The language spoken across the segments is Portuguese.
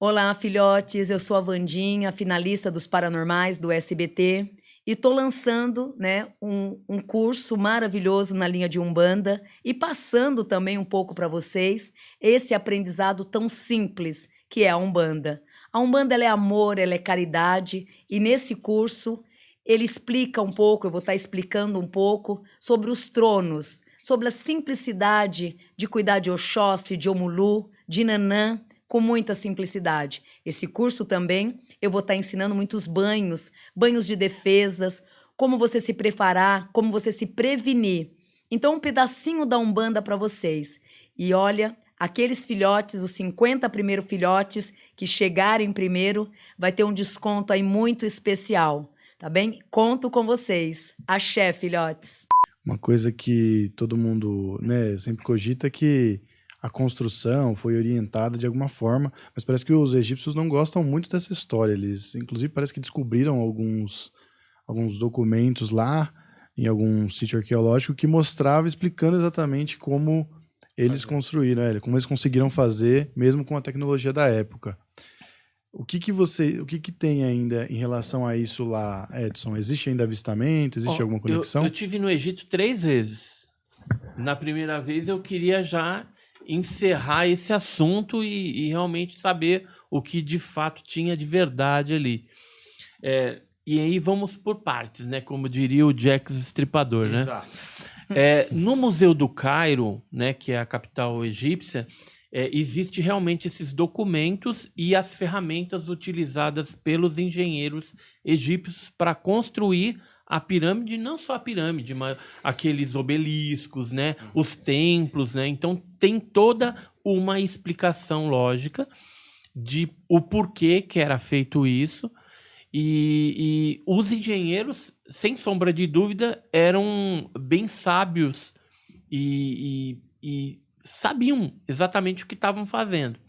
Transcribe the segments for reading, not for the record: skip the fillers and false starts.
Olá, filhotes, eu sou a Wandinha, finalista dos Paranormais do SBT, e estou lançando, né, um curso maravilhoso na linha de Umbanda e passando também um pouco para vocês esse aprendizado tão simples que é a Umbanda. A Umbanda ela é amor, ela é caridade, e nesse curso ele explica um pouco, eu vou estar explicando um pouco sobre os tronos, sobre a simplicidade de cuidar de Oxóssi, de Omulu, de Nanã, com muita simplicidade. Esse curso também eu vou estar ensinando muitos banhos, banhos de defesas, como você se preparar, como você se prevenir. Então, um pedacinho da Umbanda para vocês. E olha, aqueles filhotes, os 50 primeiros filhotes que chegarem primeiro, vai ter um desconto aí muito especial, tá bem? Conto com vocês. Axé, filhotes. Uma coisa que todo mundo, né, sempre cogita é que a construção foi orientada de alguma forma, mas parece que os egípcios não gostam muito dessa história. Eles, inclusive, parece que descobriram alguns documentos lá, em algum sítio arqueológico, que mostrava, explicando exatamente como eles construíram, como eles conseguiram fazer, mesmo com a tecnologia da época. O que tem ainda em relação a isso lá, Edson? Existe ainda avistamento? Existe alguma conexão? Eu tive no Egito 3 vezes. Na primeira vez eu queria já encerrar esse assunto e realmente saber o que de fato tinha de verdade ali. E aí vamos por partes, né? Como diria o Jack o Estripador, né? Exato. No Museu do Cairo, né, que é a capital egípcia, existe realmente esses documentos e as ferramentas utilizadas pelos engenheiros egípcios para construir a pirâmide, não só a pirâmide, mas aqueles obeliscos, né, os templos, né? Então tem toda uma explicação lógica de o porquê que era feito isso. E os engenheiros, sem sombra de dúvida, eram bem sábios e sabiam exatamente o que estavam fazendo.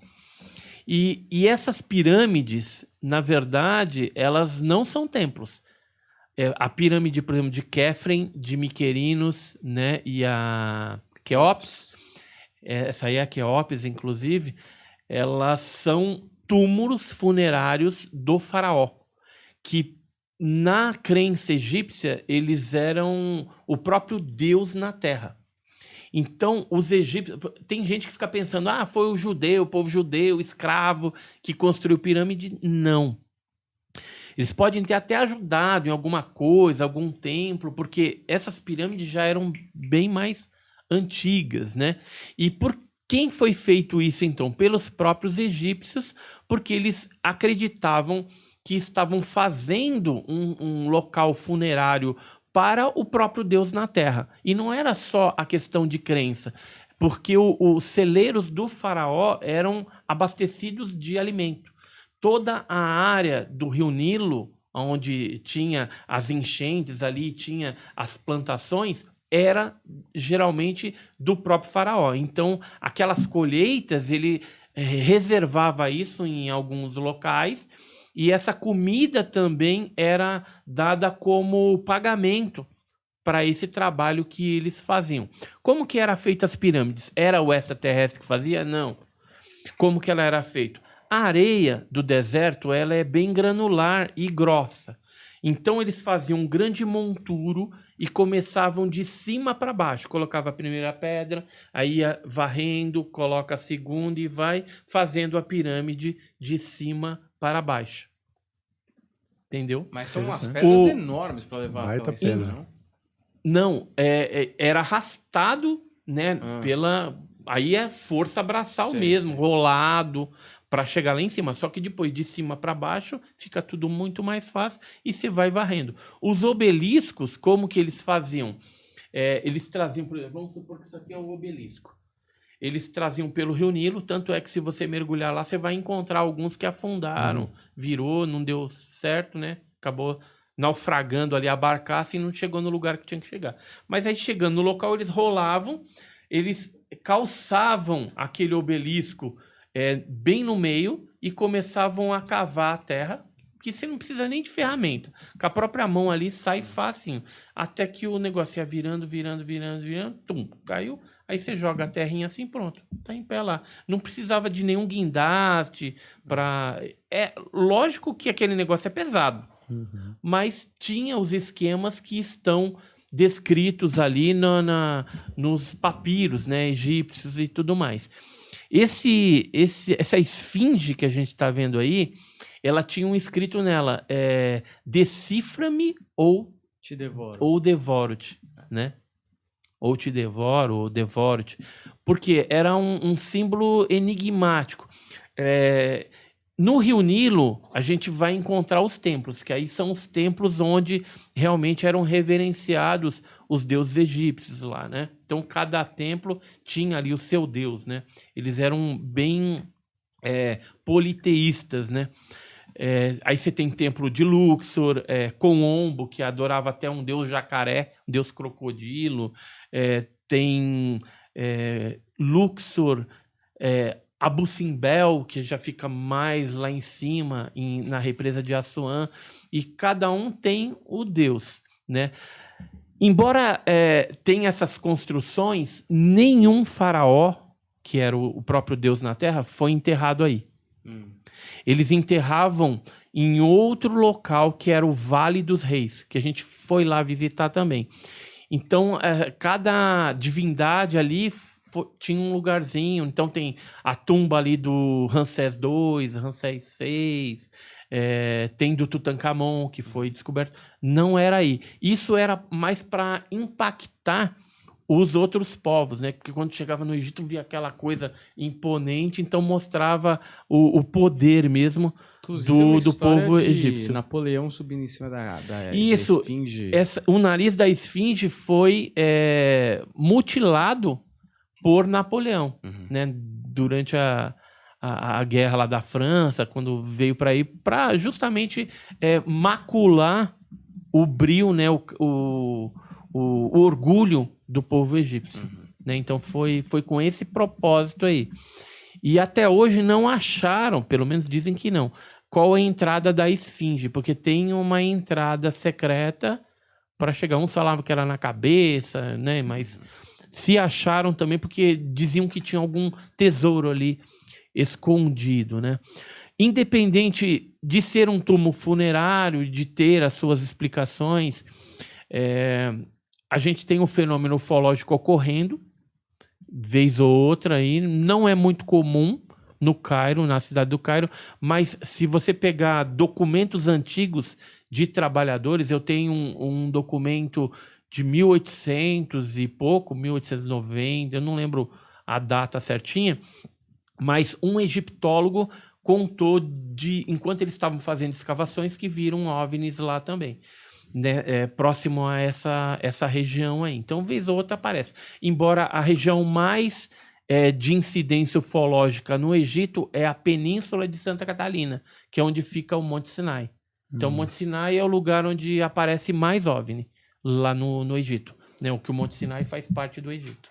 E essas pirâmides, na verdade, elas não são templos. A pirâmide, por exemplo, de Quefren, de Miquerinos, né, e a Quéops, essa aí é a Quéops, inclusive, elas são túmulos funerários do faraó, que na crença egípcia eles eram o próprio Deus na Terra. Então, os egípcios... Tem gente que fica pensando, foi o povo judeu, escravo, que construiu pirâmide. Não. Eles podem ter até ajudado em alguma coisa, algum templo, porque essas pirâmides já eram bem mais antigas, né? E por quem foi feito isso, então? Pelos próprios egípcios, porque eles acreditavam que estavam fazendo um local funerário para o próprio Deus na Terra. E não era só a questão de crença, porque os celeiros do faraó eram abastecidos de alimento. Toda a área do Rio Nilo, onde tinha as enchentes ali, tinha as plantações, era geralmente do próprio faraó. Então, aquelas colheitas, ele reservava isso em alguns locais, e essa comida também era dada como pagamento para esse trabalho que eles faziam. Como que era feita as pirâmides? Era o extraterrestre que fazia? Não. Como que ela era feita? A areia do deserto, ela é bem granular e grossa. Então eles faziam um grande monturo e começavam de cima para baixo. Colocava a primeira pedra, aí ia varrendo, coloca a segunda e vai fazendo a pirâmide de cima para baixo. Entendeu? Mas são umas pedras enormes para levar Baita até lá em cima, pedra. não? Não, era arrastado, né, pela... Aí é força braçal mesmo, rolado, para chegar lá em cima. Só que depois, de cima para baixo, fica tudo muito mais fácil e você vai varrendo. Os obeliscos, como que eles faziam? Eles traziam, por exemplo, vamos supor que isso aqui é um obelisco. Eles traziam pelo Rio Nilo, tanto é que se você mergulhar lá, você vai encontrar alguns que afundaram, virou, não deu certo, né? Acabou naufragando ali a barcaça e não chegou no lugar que tinha que chegar. Mas aí, chegando no local, eles rolavam, eles calçavam aquele obelisco bem no meio e começavam a cavar a terra, que você não precisa nem de ferramenta. Com a própria mão ali sai facinho. Até que o negócio ia virando, tum, caiu. Aí você joga a terrinha assim, pronto, tá em pé lá. Não precisava de nenhum guindaste para... É lógico que aquele negócio é pesado, mas tinha os esquemas que estão descritos ali nos papiros, né, egípcios e tudo mais. Essa esfinge que a gente está vendo aí, ela tinha um escrito nela, decifra-me ou Te devoro. ou devoro-te, né? Ou te devoro, ou devoro-te. Porque era um símbolo enigmático. No Rio Nilo, a gente vai encontrar os templos, que aí são os templos onde realmente eram reverenciados os deuses egípcios lá, né? Então, cada templo tinha ali o seu deus, né? Eles eram bem politeístas, né? Aí você tem templo de Luxor, Coombo, que adorava até um deus jacaré, um deus crocodilo, tem Luxor, Abu Simbel, que já fica mais lá em cima, na represa de Assuã, e cada um tem o deus, né? Embora tenha essas construções, nenhum faraó, que era o próprio Deus na Terra, foi enterrado aí. Eles enterravam em outro local, que era o Vale dos Reis, que a gente foi lá visitar também. Então, cada divindade ali tinha um lugarzinho. Então, tem a tumba ali do Ramsés II, Ramsés VI, tem do Tutankhamon, que foi descoberto. Não era aí. Isso era mais para impactar os outros povos, né? Porque quando chegava no Egito via aquela coisa imponente, então mostrava o poder mesmo do povo egípcio. Napoleão subindo em cima da Isso, esfinge. O nariz da esfinge foi mutilado por Napoleão, né? Durante a guerra lá da França, quando veio para aí, para justamente macular o brio, né? O orgulho do povo egípcio, né? Então foi com esse propósito aí. E até hoje não acharam, pelo menos dizem que não, qual é a entrada da esfinge, porque tem uma entrada secreta para chegar. Uns falavam que era na cabeça, né? Mas se acharam também porque diziam que tinha algum tesouro ali escondido, né? Independente de ser um túmulo funerário, de ter as suas explicações, a gente tem um fenômeno ufológico ocorrendo, vez ou outra, aí, não é muito comum no Cairo, na cidade do Cairo, mas se você pegar documentos antigos de trabalhadores, eu tenho um documento de 1800 e pouco, 1890, eu não lembro a data certinha, mas um egiptólogo contou enquanto eles estavam fazendo escavações, que viram OVNIs lá também. Né, próximo a essa região aí. Então, vez ou outra aparece. Embora a região mais de incidência ufológica no Egito é a Península de Santa Catarina, que é onde fica o Monte Sinai. Então, o Monte Sinai é o lugar onde aparece mais OVNI, lá no Egito. Né, o que o Monte Sinai faz parte do Egito.